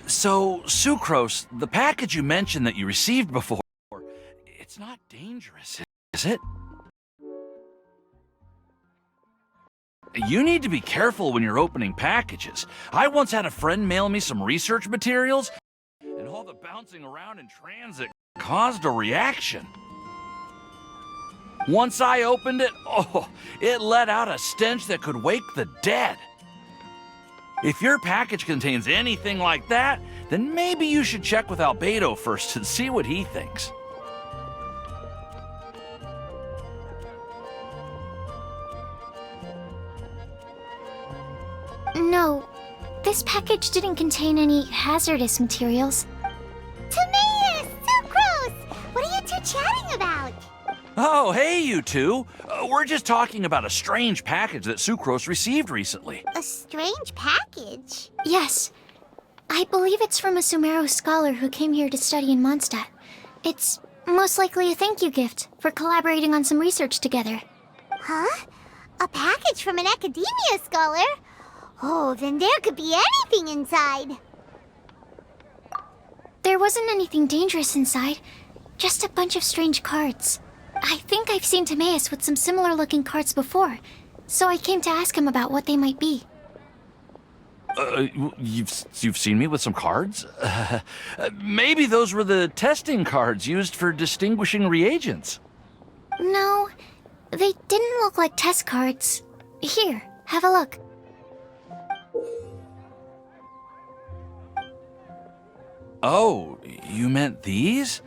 So, Sucrose, the package you mentioned that you received before, it's not dangerous, is it? You need to be careful when you're opening packages. I once had a friend mail me some research materials, and all the bouncing around in transit caused a reaction. Once I opened it, it let out a stench that could wake the dead. If your package contains anything like that, then maybe you should check with Albedo first and see what he thinks. No, this package didn't contain any hazardous materials. Timaeus! Sucrose! What are you two chatting about? Oh, hey, you two. We're just talking about a strange package that Sucrose received recently. A strange package? Yes. I believe it's from a Sumeru scholar who came here to study in Mondstadt. It's most likely a thank you gift for collaborating on some research together. Huh? A package from an academia scholar? Oh, then there could be anything inside. There wasn't anything dangerous inside, just a bunch of strange cards. I think I've seen Timaeus with some similar-looking cards before, so I came to ask him about what they might be. You've seen me with some cards? Maybe those were the testing cards used for distinguishing reagents. No, they didn't look like test cards. Here, have a look. Oh, you meant these?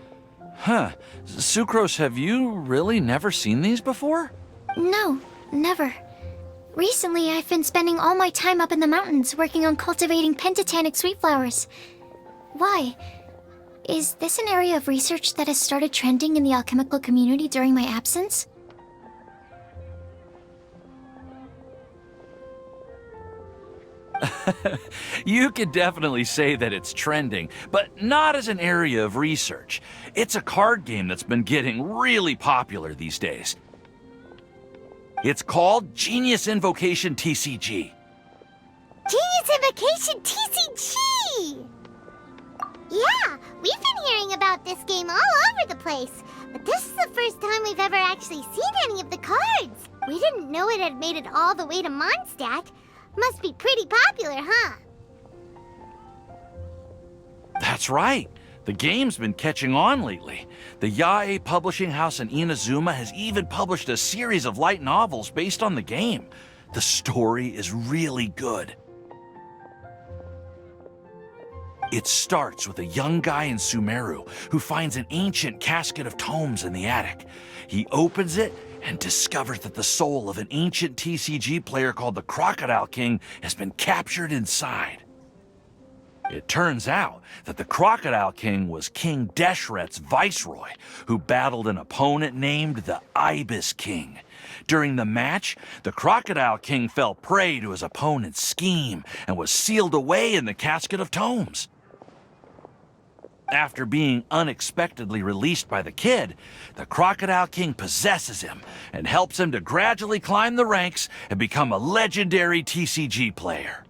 Huh. Sucrose, have you really never seen these before? No, never. Recently, I've been spending all my time up in the mountains working on cultivating pentatonic sweet flowers. Why? Is this an area of research that has started trending in the alchemical community during my absence? You could definitely say that it's trending, but not as an area of research. It's a card game that's been getting really popular these days. It's called Genius Invocation TCG. Genius Invocation TCG! Yeah, we've been hearing about this game all over the place, but this is the first time we've ever actually seen any of the cards. We didn't know it had made it all the way to Mondstadt. Must be pretty popular, huh? That's right. The game's been catching on lately. The Yae publishing house in Inazuma has even published a series of light novels based on the game. The story is really good. It starts with a young guy in Sumeru who finds an ancient casket of tomes in the attic. He opens it and discovers that the soul of an ancient TCG player called the Crocodile King has been captured inside. It turns out that the Crocodile King was King Deshret's viceroy, who battled an opponent named the Ibis King. During the match, the Crocodile King fell prey to his opponent's scheme and was sealed away in the casket of tomes. After being unexpectedly released by the kid, the Crocodile King possesses him and helps him to gradually climb the ranks and become a legendary TCG player.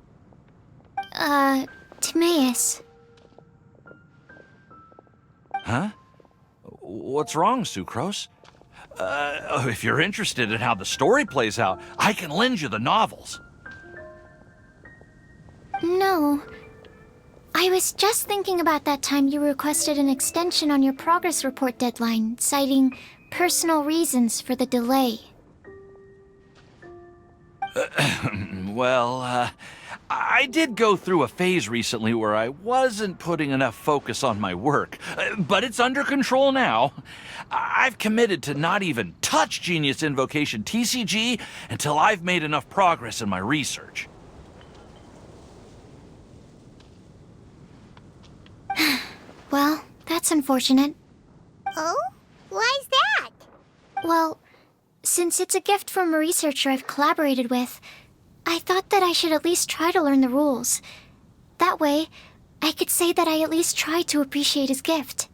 Timaeus. Huh? What's wrong, Sucrose? If you're interested in how the story plays out, I can lend you the novels. No. I was just thinking about that time you requested an extension on your progress report deadline, citing personal reasons for the delay. Well, I did go through a phase recently where I wasn't putting enough focus on my work, but it's under control now. I've committed to not even touch Genius Invocation TCG until I've made enough progress in my research. Well, that's unfortunate. Oh? Why's that? Well, since it's a gift from a researcher I've collaborated with, I thought that I should at least try to learn the rules. That way, I could say that I at least tried to appreciate his gift.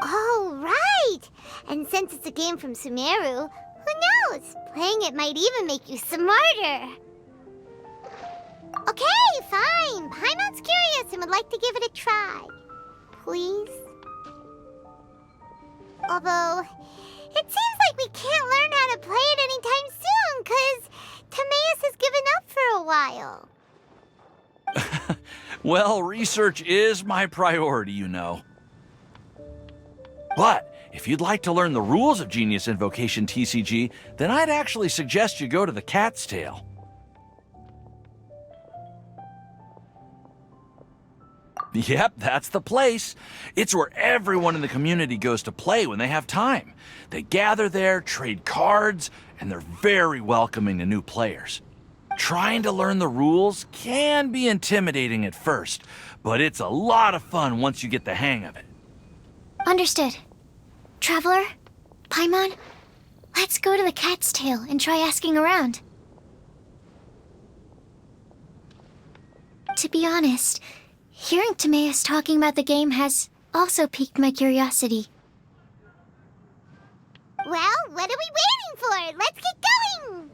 Oh, right! And since it's a game from Sumeru, who knows? Playing it might even make you smarter. Okay, fine. Paimon's curious would like to give it a try. Please? Although, it seems like we can't learn how to play it anytime soon, 'cause Timaeus has given up for a while. Well, research is my priority, you know. But if you'd like to learn the rules of Genius Invocation TCG, then I'd actually suggest you go to the Cat's Tail. Yep, that's the place. It's where everyone in the community goes to play when they have time. They gather there, trade cards, and they're very welcoming to new players. Trying to learn the rules can be intimidating at first, but it's a lot of fun once you get the hang of it. Understood. Traveler, Paimon, let's go to the Cat's Tail and try asking around. To be honest, hearing Timaeus talking about the game has also piqued my curiosity. Well, what are we waiting for? Let's get going!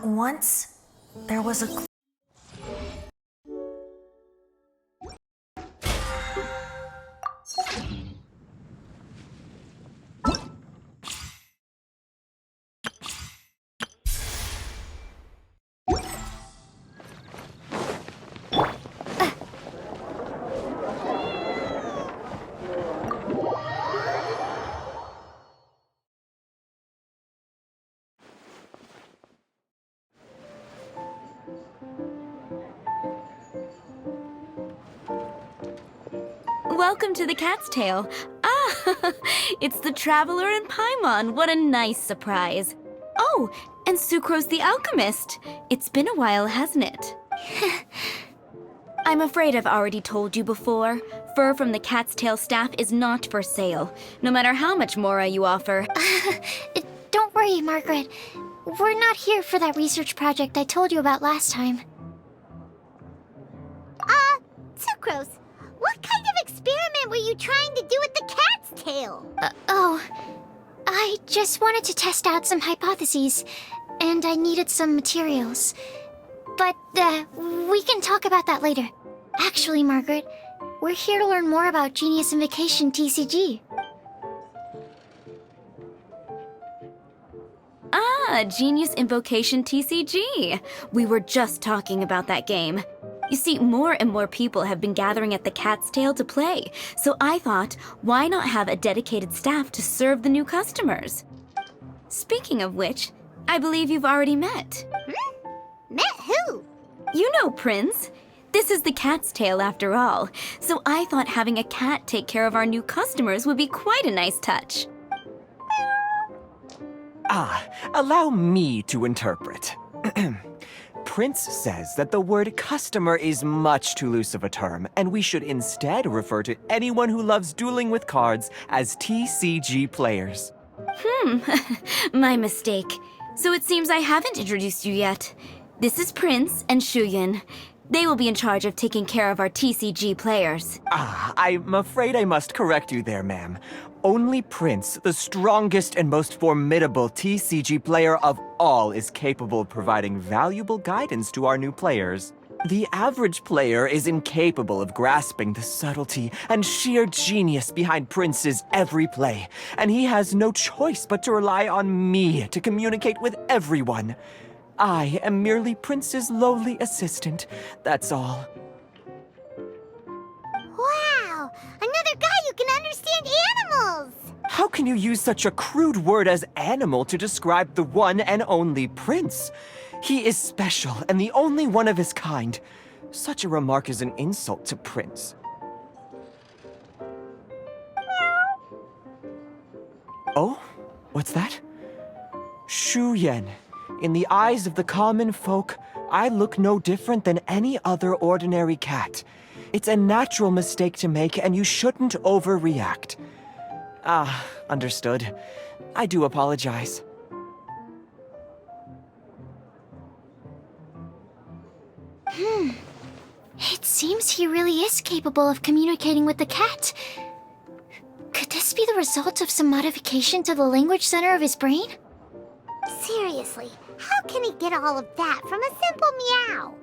Once, there was a... Welcome to the Cat's Tail. Ah, it's the Traveler and Paimon. What a nice surprise. Oh, and Sucrose the Alchemist. It's been a while, hasn't it? I'm afraid I've already told you before. Fur from the Cat's Tail staff is not for sale, no matter how much Mora you offer. Don't worry, Margaret. We're not here for that research project I told you about last time. Sucrose, what kind of experiment were you trying to do with the Cat's Tail? I just wanted to test out some hypotheses, and I needed some materials. But, we can talk about that later. Actually, Margaret, we're here to learn more about Genius Invocation TCG. Ah, Genius Invocation TCG. We were just talking about that game. You see, more and more people have been gathering at the Cat's Tail to play, so I thought, why not have a dedicated staff to serve the new customers? Speaking of which, I believe you've already met. Met who? You know Prince. This is the Cat's Tail after all, so I thought having a cat take care of our new customers would be quite a nice touch. Allow me to interpret. Prince says that the word customer is much too loose of a term, and we should instead refer to anyone who loves dueling with cards as TCG players. My mistake. So it seems I haven't introduced you yet. This is Prince and Shuyin. They will be in charge of taking care of our TCG players. I'm afraid I must correct you there, ma'am. Only Prince, the strongest and most formidable TCG player of all, is capable of providing valuable guidance to our new players. The average player is incapable of grasping the subtlety and sheer genius behind Prince's every play, and he has no choice but to rely on me to communicate with everyone. I am merely Prince's lowly assistant, that's all. Wow! Another guy who can understand animals! How can you use such a crude word as animal to describe the one and only Prince? He is special and the only one of his kind. Such a remark is an insult to Prince. Oh? What's that? Shu Yan. In the eyes of the common folk, I look no different than any other ordinary cat. It's a natural mistake to make, and you shouldn't overreact. Ah, understood. I do apologize. It seems he really is capable of communicating with the cat. Could this be the result of some modification to the language center of his brain? Seriously, how can he get all of that from a simple meow?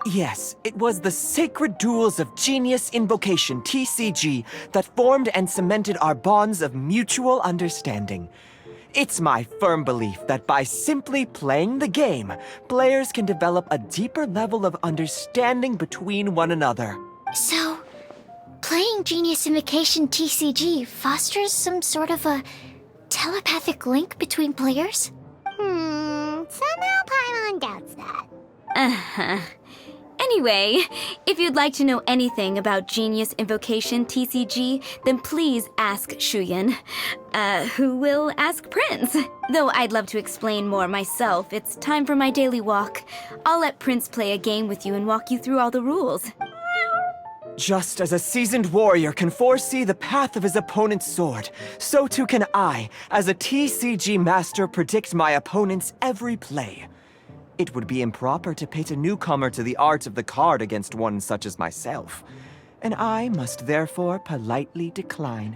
Yes, it was the Sacred Duels of Genius Invocation, TCG, that formed and cemented our bonds of mutual understanding. It's my firm belief that by simply playing the game, players can develop a deeper level of understanding between one another. So, playing Genius Invocation TCG fosters some sort of a telepathic link between players? Somehow Paimon doubts that. Uh-huh. Anyway, if you'd like to know anything about Genius Invocation TCG, then please ask Shuyan, who will ask Prince. Though I'd love to explain more myself, it's time for my daily walk. I'll let Prince play a game with you and walk you through all the rules. Just as a seasoned warrior can foresee the path of his opponent's sword, so too can I, as a TCG master, predict my opponent's every play. It would be improper to pit a newcomer to the art of the card against one such as myself, and I must therefore politely decline.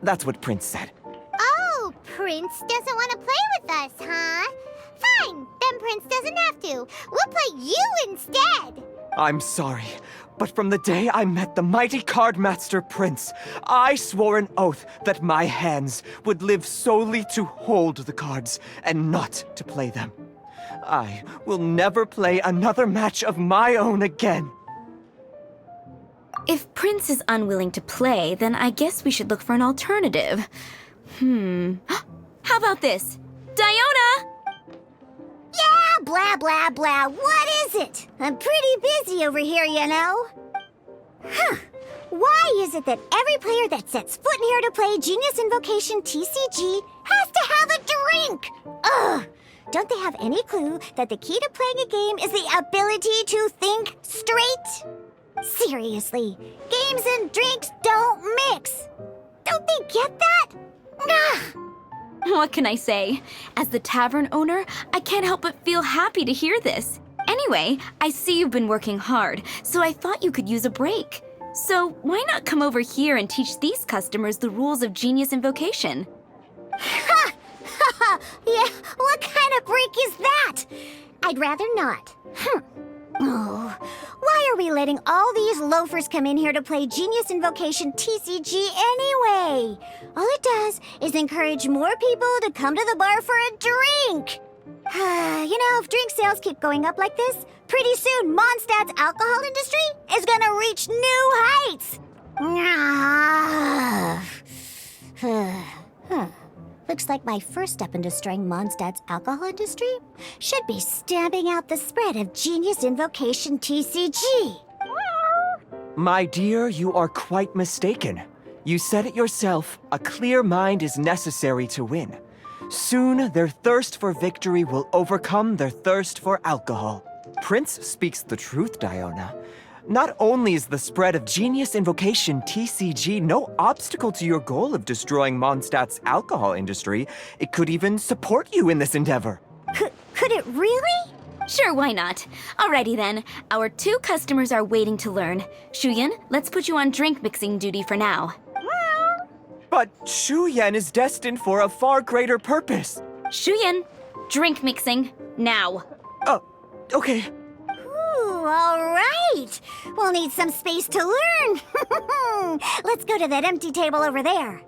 That's what Prince said. Oh, Prince doesn't want to play with us, huh? Fine, then Prince doesn't have to. We'll play you instead. I'm sorry, but from the day I met the mighty card master Prince, I swore an oath that my hands would live solely to hold the cards and not to play them. I will never play another match of my own again. If Prince is unwilling to play, then I guess we should look for an alternative. How about this? Diona! Yeah, blah, blah, blah. What is it? I'm pretty busy over here, you know. Why is it that every player that sets foot in here to play Genius Invocation TCG has to have a drink? Ugh! Don't they have any clue that the key to playing a game is the ability to think straight? Seriously, games and drinks don't mix. Don't they get that? Ugh! What can I say? As the tavern owner, I can't help but feel happy to hear this. Anyway, I see you've been working hard, so I thought you could use a break. So why not come over here and teach these customers the rules of Genius Invocation? Ha! Yeah, what kind of break is that? I'd rather not. Oh, why are we letting all these loafers come in here to play Genius Invocation TCG anyway? All it does is encourage more people to come to the bar for a drink. You know, if drink sales keep going up like this, pretty soon Mondstadt's alcohol industry is gonna reach new heights. Looks like my first step in destroying Mondstadt's alcohol industry should be stamping out the spread of Genius Invocation TCG. My dear, you are quite mistaken. You said it yourself, a clear mind is necessary to win. Soon, their thirst for victory will overcome their thirst for alcohol. Prince speaks the truth, Diona. Not only is the spread of Genius Invocation TCG no obstacle to your goal of destroying Mondstadt's alcohol industry, it could even support you in this endeavor. Could it really? Sure, why not? Alrighty then, our 2 customers are waiting to learn. Shuyan, let's put you on drink mixing duty for now. But Shu Yan is destined for a far greater purpose. Shuyan, drink mixing, now. Okay. Ooh, all right. We'll need some space to learn. Let's go to that empty table over there.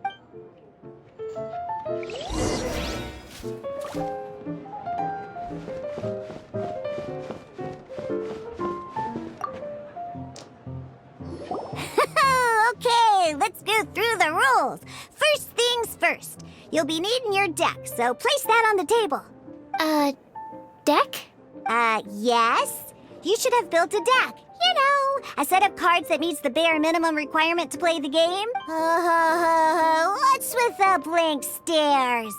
first. You'll be needing your deck, so place that on the table. Deck? Yes. You should have built a deck. You know, a set of cards that meets the bare minimum requirement to play the game. What's with the blank stares?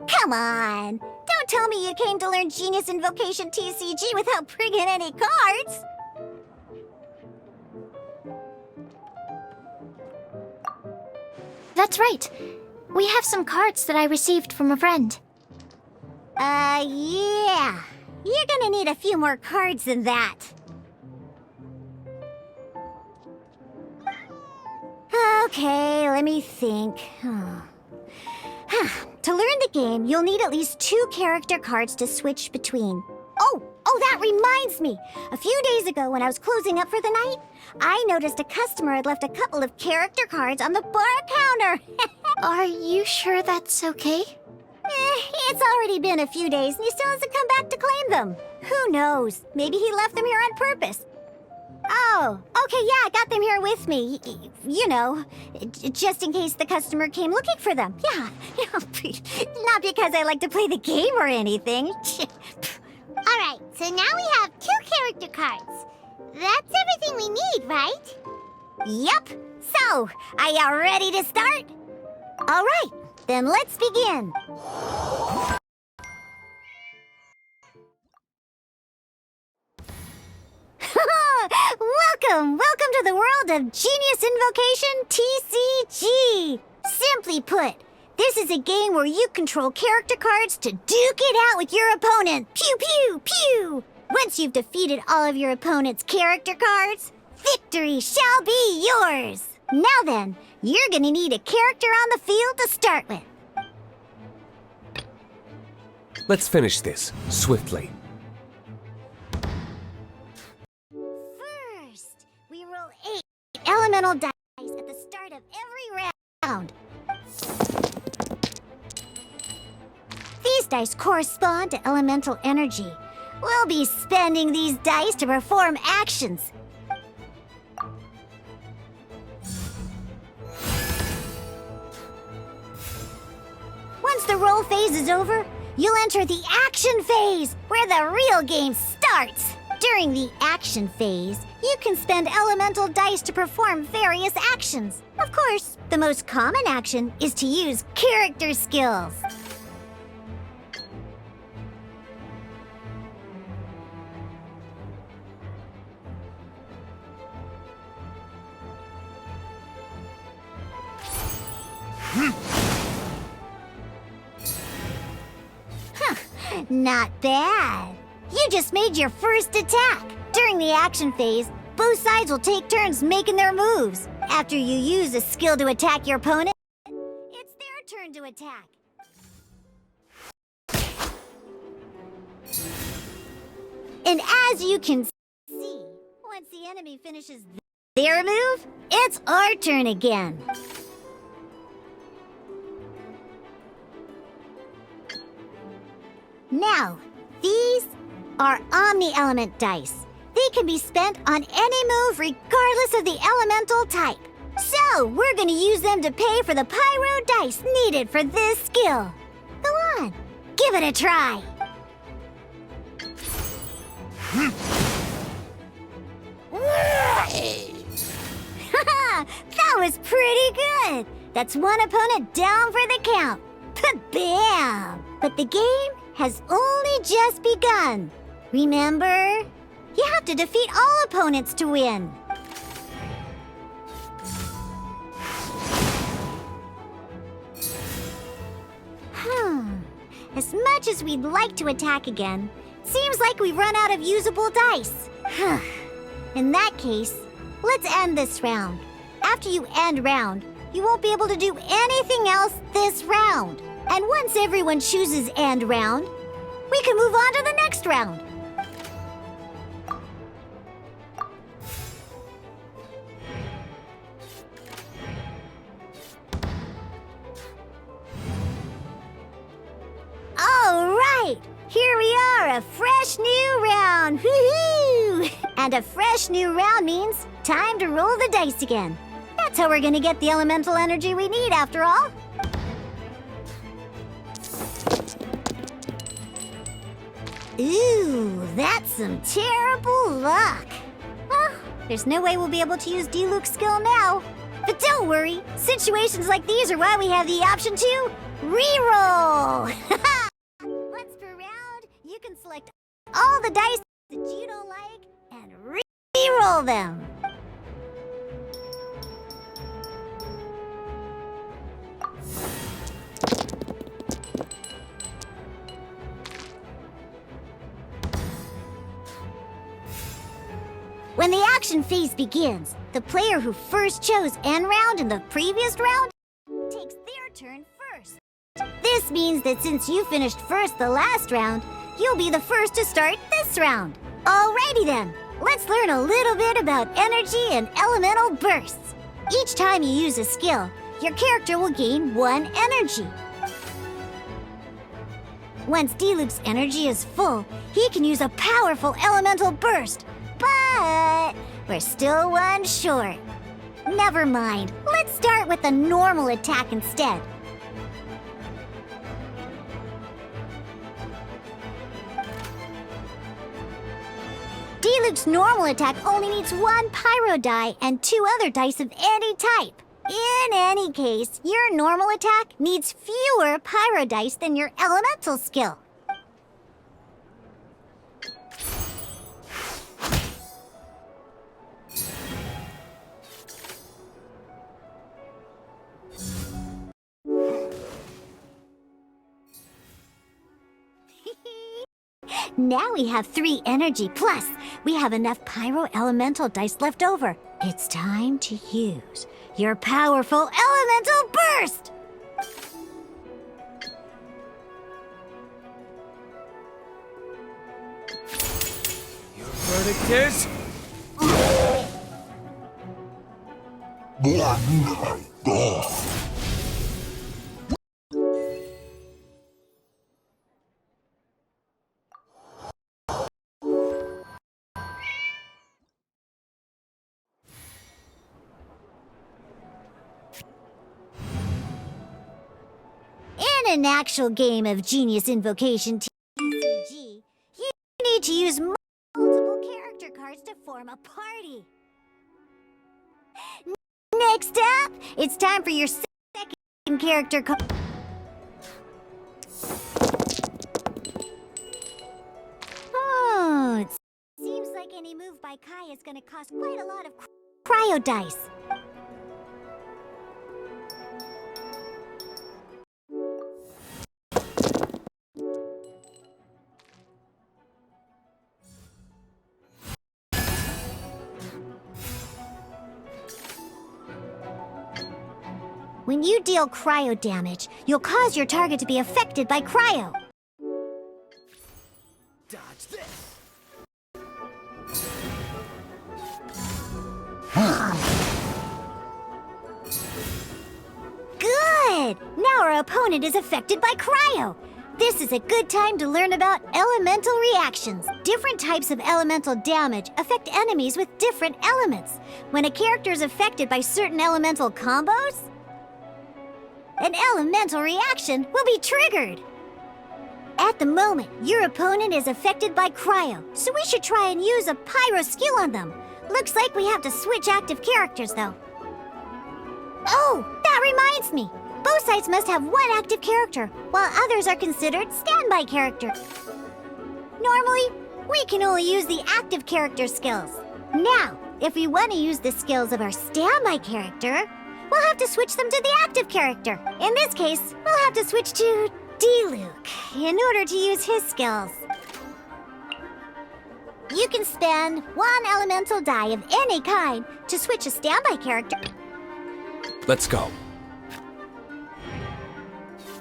Come on. Don't tell me you came to learn Genius Invocation TCG without bringing any cards. That's right. We have some cards that I received from a friend. Yeah. You're gonna need a few more cards than that. Okay, let me think. To learn the game, you'll need at least 2 character cards to switch between. Oh, that reminds me. A few days ago, when I was closing up for the night, I noticed a customer had left a couple of character cards on the bar counter. Are you sure that's okay? It's already been a few days and he still hasn't come back to claim them. Who knows? Maybe he left them here on purpose. Oh, okay, yeah, I got them here with me. You know, just in case the customer came looking for them. Yeah, not because I like to play the game or anything. All right, so now we have 2 character cards. That's everything we need, right? Yup. So, are you ready to start? All right, then let's begin. Welcome to the world of Genius Invocation TCG. Simply put, this is a game where you control character cards to duke it out with your opponent. Pew, pew, pew. Once you've defeated all of your opponent's character cards, victory shall be yours. Now then, you're gonna need a character on the field to start with. Let's finish this swiftly. First, we roll 8 elemental dice at the start of every round. These dice correspond to elemental energy. We'll be spending these dice to perform actions. Once the roll phase is over, you'll enter the action phase, where the real game starts. During the action phase, you can spend elemental dice to perform various actions. Of course, the most common action is to use character skills. Not bad. You just made your first attack. During the action phase, both sides will take turns making their moves. After you use a skill to attack your opponent, it's their turn to attack. And as you can see, once the enemy finishes their move, it's our turn again. Now, these are Omni-Element dice. They can be spent on any move regardless of the elemental type. So, we're gonna use them to pay for the Pyro dice needed for this skill. Go on, give it a try. That was pretty good. That's one opponent down for the count. Bam! But the game has only just begun. Remember? You have to defeat all opponents to win. As much as we'd like to attack again, seems like we've run out of usable dice. In that case, let's end this round. After you end round, you won't be able to do anything else this round. And once everyone chooses end round, we can move on to the next round. All right, here we are, a fresh new round. Woohoo! And a fresh new round means time to roll the dice again. That's how we're gonna get the elemental energy we need after all. Ooh, that's some terrible luck. Well, there's no way we'll be able to use Diluc's skill now. But don't worry, situations like these are why we have the option to reroll. Once per round, you can select all the dice that you don't like and reroll them. When the action phase begins, the player who first chose end round in the previous round takes their turn first. This means that since you finished first the last round, you'll be the first to start this round. Alrighty then, let's learn a little bit about energy and elemental bursts. Each time you use a skill, your character will gain 1 energy. Once Diluc's energy is full, he can use a powerful elemental burst. But we're still 1 short. Never mind. Let's start with a normal attack instead. Diluc's normal attack only needs 1 pyro die and 2 other dice of any type. In any case, your normal attack needs fewer pyro dice than your elemental skill. Now we have 3 energy, plus we have enough pyro elemental dice left over. It's time to use your powerful elemental burst! Your verdict is... In an actual game of Genius Invocation TCG, you need to use multiple character cards to form a party. Next up, it's time for your second character card. Oh, it seems like any move by Kai is going to cost quite a lot of cryo dice. When you deal cryo damage, you'll cause your target to be affected by cryo. Dodge this! Good! Now our opponent is affected by cryo. This is a good time to learn about elemental reactions. Different types of elemental damage affect enemies with different elements. When a character is affected by certain elemental combos, an elemental reaction will be triggered. At the moment, your opponent is affected by cryo, so we should try and use a pyro skill on them. Looks like we have to switch active characters, though. Oh, that reminds me. Both sides must have 1 active character, while others are considered standby characters. Normally, we can only use the active character skills. Now, if we want to use the skills of our standby character, we'll have to switch them to the active character. In this case, we'll have to switch to Diluc in order to use his skills. You can spend 1 elemental die of any kind to switch a standby character. Let's go.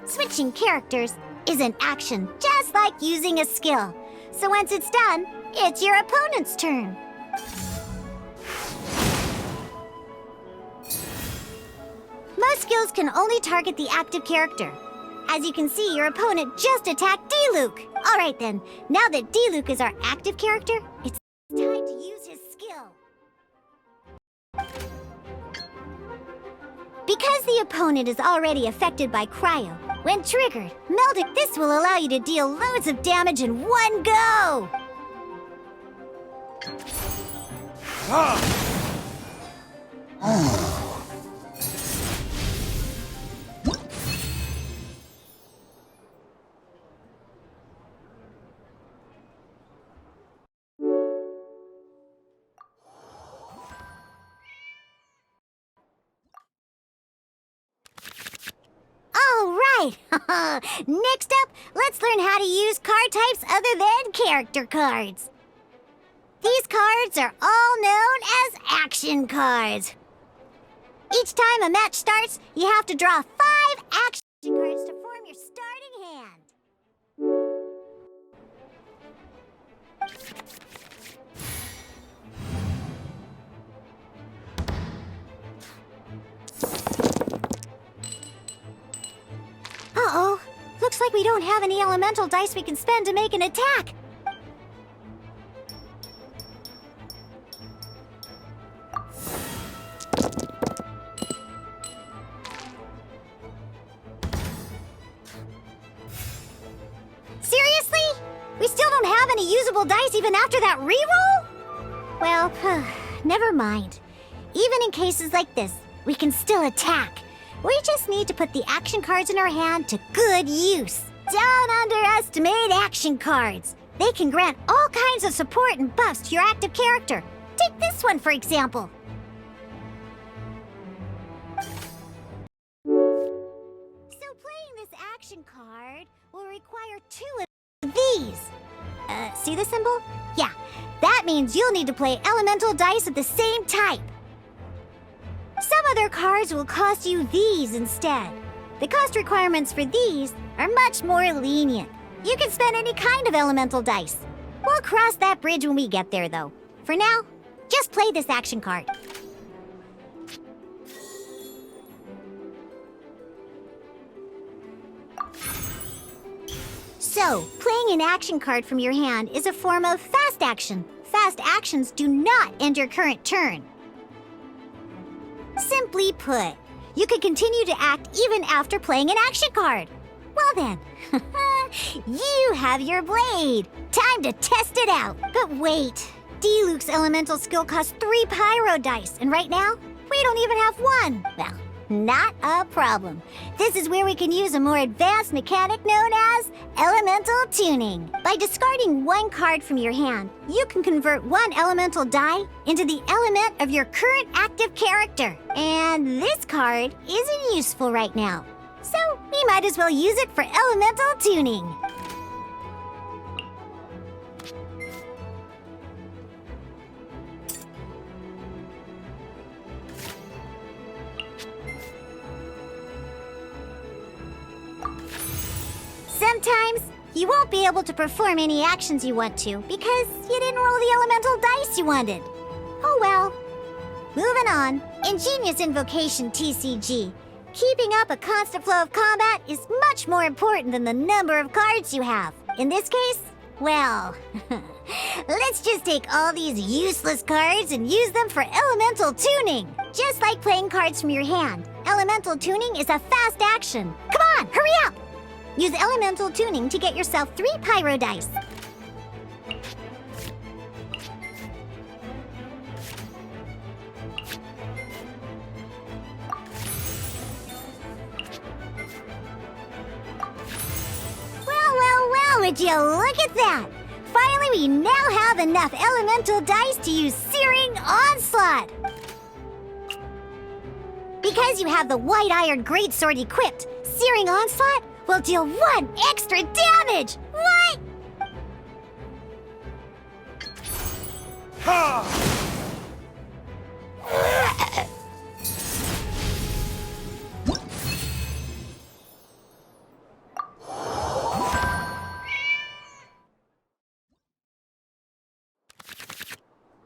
Switching characters is an action just like using a skill. So once it's done, it's your opponent's turn. Most skills can only target the active character. As you can see, your opponent just attacked Diluc. All right then, now that Diluc is our active character, it's time to use his skill. Because the opponent is already affected by cryo, When triggered, this will allow you to deal loads of damage in one go! Alright! Next up, let's learn how to use card types other than character cards. These cards are all known as action cards. Each time a match starts, you have to draw 5 action cards to form your starting hand. Uh-oh. Looks like we don't have any elemental dice we can spend to make an attack. Seriously? We still don't have any usable dice even after that reroll? Well, never mind. Even in cases like this, we can still attack. We just need to put the action cards in our hand to good use. Don't underestimate action cards. They can grant all kinds of support and buffs to your active character. Take this one, for example. So playing this action card will require 2 of these. See the symbol? Yeah, that means you'll need to play elemental dice of the same type. Some other cards will cost you these instead. The cost requirements for these are much more lenient. You can spend any kind of elemental dice. We'll cross that bridge when we get there, though. For now, just play this action card. So, playing an action card from your hand is a form of fast action. Fast actions do not end your current turn. Simply put, you can continue to act even after playing an action card. Well then, you have your blade. Time to test it out. But wait, Diluc's elemental skill costs 3 pyro dice, and right now, we don't even have 1. Well, not a problem. This is where we can use a more advanced mechanic known as elemental tuning. By discarding 1 card from your hand, you can convert 1 elemental die into the element of your current active character. And this card isn't useful right now, so we might as well use it for elemental tuning. Sometimes, you won't be able to perform any actions you want to because you didn't roll the elemental dice you wanted. Oh well. Moving on. Ingenious Invocation TCG. Keeping up a constant flow of combat is much more important than the number of cards you have. In this case, well, let's just take all these useless cards and use them for elemental tuning. Just like playing cards from your hand, elemental tuning is a fast action. Come on, hurry up! Use elemental tuning to get yourself 3 pyro dice. Well, would you look at that? Finally, we now have enough elemental dice to use Searing Onslaught. Because you have the White Iron Greatsword equipped, Searing Onslaught will deal 1 extra damage! What?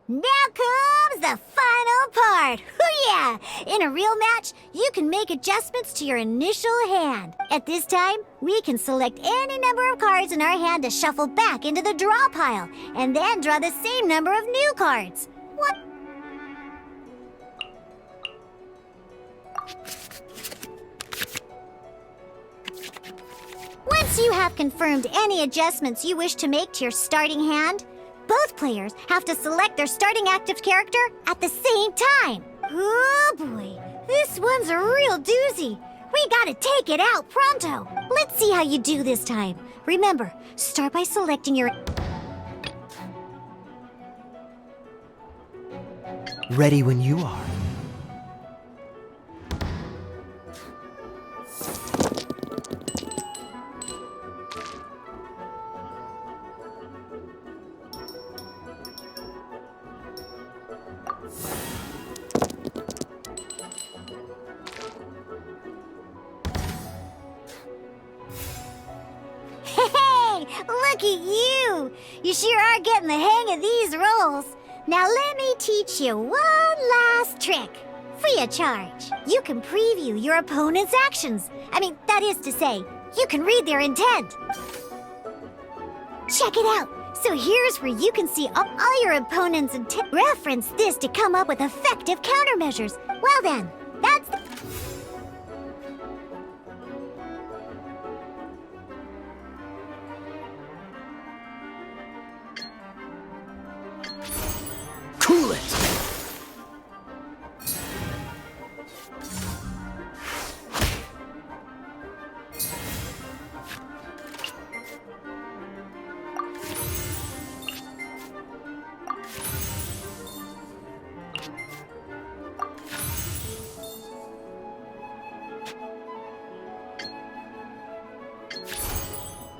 Now comes the final part! Hoo-yeah! In a real match, you can make adjustments to your initial hand. At this time, we can select any number of cards in our hand to shuffle back into the draw pile, and then draw the same number of new cards. What? Once you have confirmed any adjustments you wish to make to your starting hand, both players have to select their starting active character at the same time. Oh boy, this one's a real doozy. We gotta take it out pronto. Let's see how you do this time. Remember, start by selecting your... Ready when you are. Hey, look at you! You sure are getting the hang of these rolls. Now let me teach you one last trick. Free of charge. You can preview your opponent's actions. That is to say, you can read their intent. Check it out. So here's where you can see all your opponent's intent. Reference this to come up with effective countermeasures. Well then, that's the... Cool it!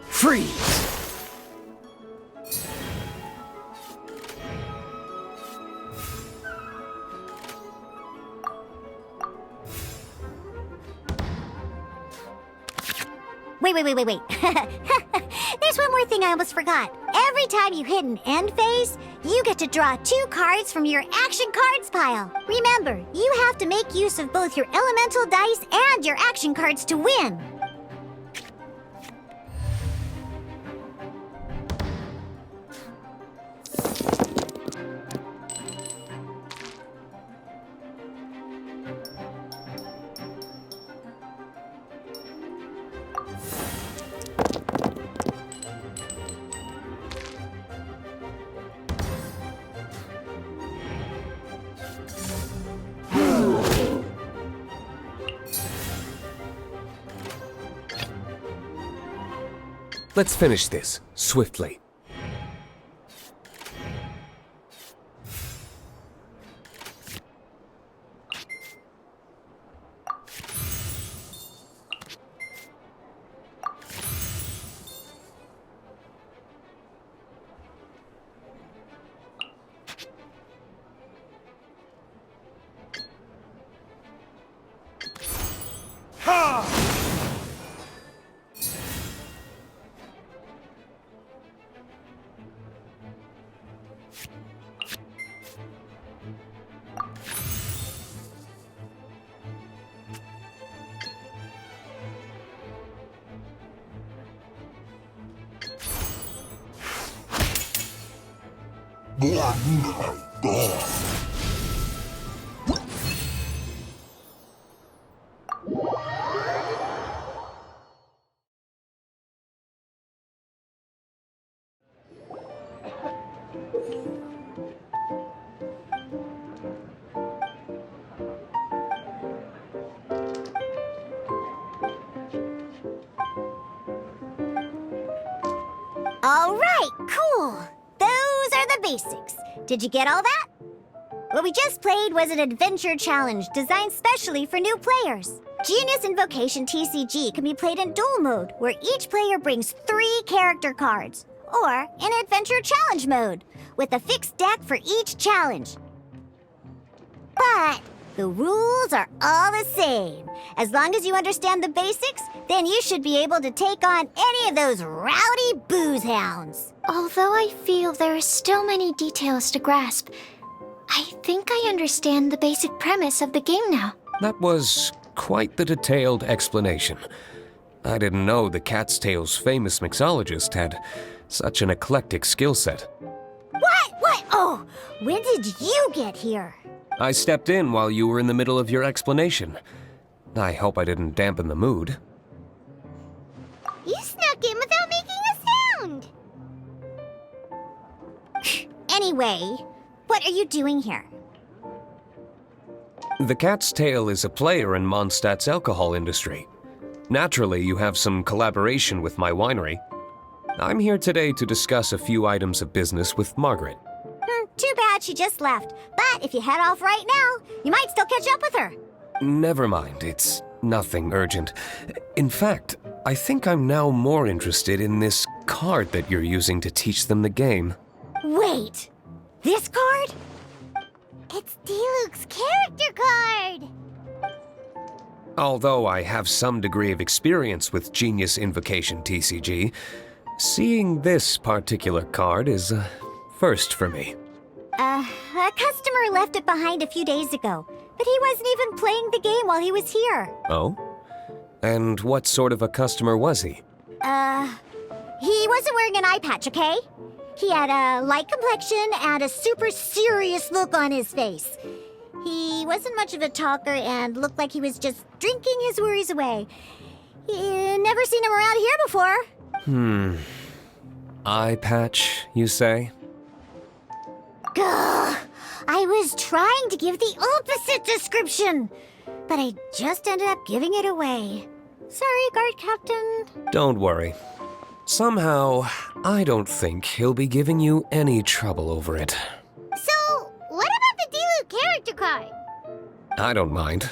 Freeze! Wait. There's one more thing I almost forgot. Every time you hit an end phase, you get to draw 2 cards from your action cards pile. Remember, you have to make use of both your elemental dice and your action cards to win. Let's finish this, swiftly. All right, cool. Those are the basics. Did you get all that? What we just played was an adventure challenge designed specially for new players. Genius Invocation TCG can be played in duel mode, where each player brings 3 character cards, or in adventure challenge mode, with a fixed deck for each challenge. But the rules are all the same. As long as you understand the basics, then you should be able to take on any of those rowdy booze hounds. Although I feel there are still many details to grasp, I think I understand the basic premise of the game now. That was quite the detailed explanation. I didn't know the Cat's Tail's famous mixologist had such an eclectic skill set. What? Oh, when did you get here? I stepped in while you were in the middle of your explanation. I hope I didn't dampen the mood. You snuck Anyway, what are you doing here? The Cat's Tail is a player in Mondstadt's alcohol industry. Naturally, you have some collaboration with my winery. I'm here today to discuss a few items of business with Margaret. Too bad she just left. But if you head off right now, you might still catch up with her. Never mind, it's nothing urgent. In fact, I think I'm now more interested in this card that you're using to teach them the game. Wait, this card? It's Diluc's character card! Although I have some degree of experience with Genius Invocation TCG, seeing this particular card is a first for me. A customer left it behind a few days ago, but he wasn't even playing the game while he was here. Oh? And what sort of a customer was he? He wasn't wearing an eye patch, okay? He had a light complexion and a super serious look on his face. He wasn't much of a talker and looked like he was just drinking his worries away. Never seen him around here before. Eye patch, you say? Gah! I was trying to give the opposite description, but I just ended up giving it away. Sorry, guard captain. Don't worry. Somehow, I don't think he'll be giving you any trouble over it. So, what about the Diluc character card? I don't mind.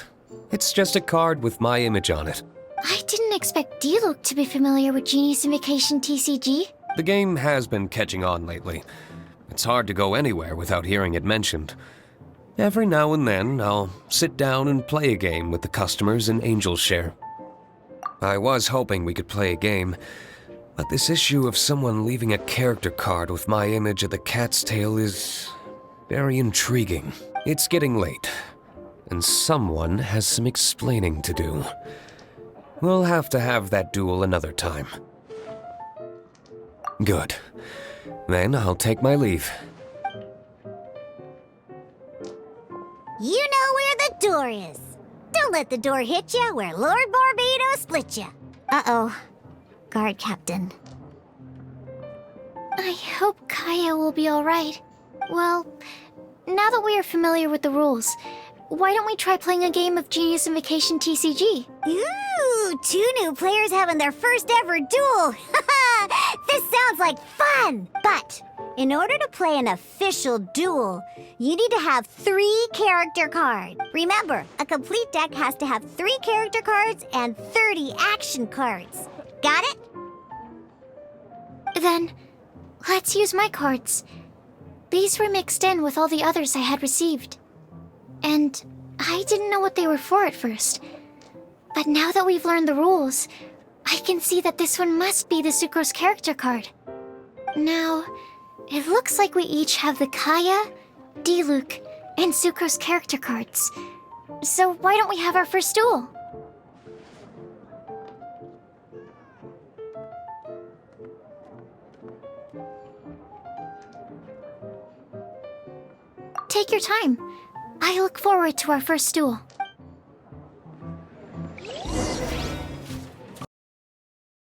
It's just a card with my image on it. I didn't expect Diluc to be familiar with Genius Invocation TCG. The game has been catching on lately. It's hard to go anywhere without hearing it mentioned. Every now and then, I'll sit down and play a game with the customers in Angel's Share. I was hoping we could play a game, but this issue of someone leaving a character card with my image of the Cat's Tail is very intriguing. It's getting late, and someone has some explaining to do. We'll have to have that duel another time. Good. Then I'll take my leave. You know where the door is. Don't let the door hit you where Lord Barbados split you. Uh-oh. Guard captain. I hope Kaya will be alright. Well, now that we are familiar with the rules, why don't we try playing a game of Genius Invocation TCG? Ooh, 2 new players having their first ever duel. This sounds like fun! But in order to play an official duel, you need to have 3 character cards. Remember, a complete deck has to have 3 character cards and 30 action cards. Got it? Then, let's use my cards. These were mixed in with all the others I had received. And I didn't know what they were for at first. But now that we've learned the rules, I can see that this one must be the Sucrose character card. Now, it looks like we each have the Kaya, Diluc, and Sucrose character cards. So why don't we have our first duel? Take your time. I look forward to our first duel.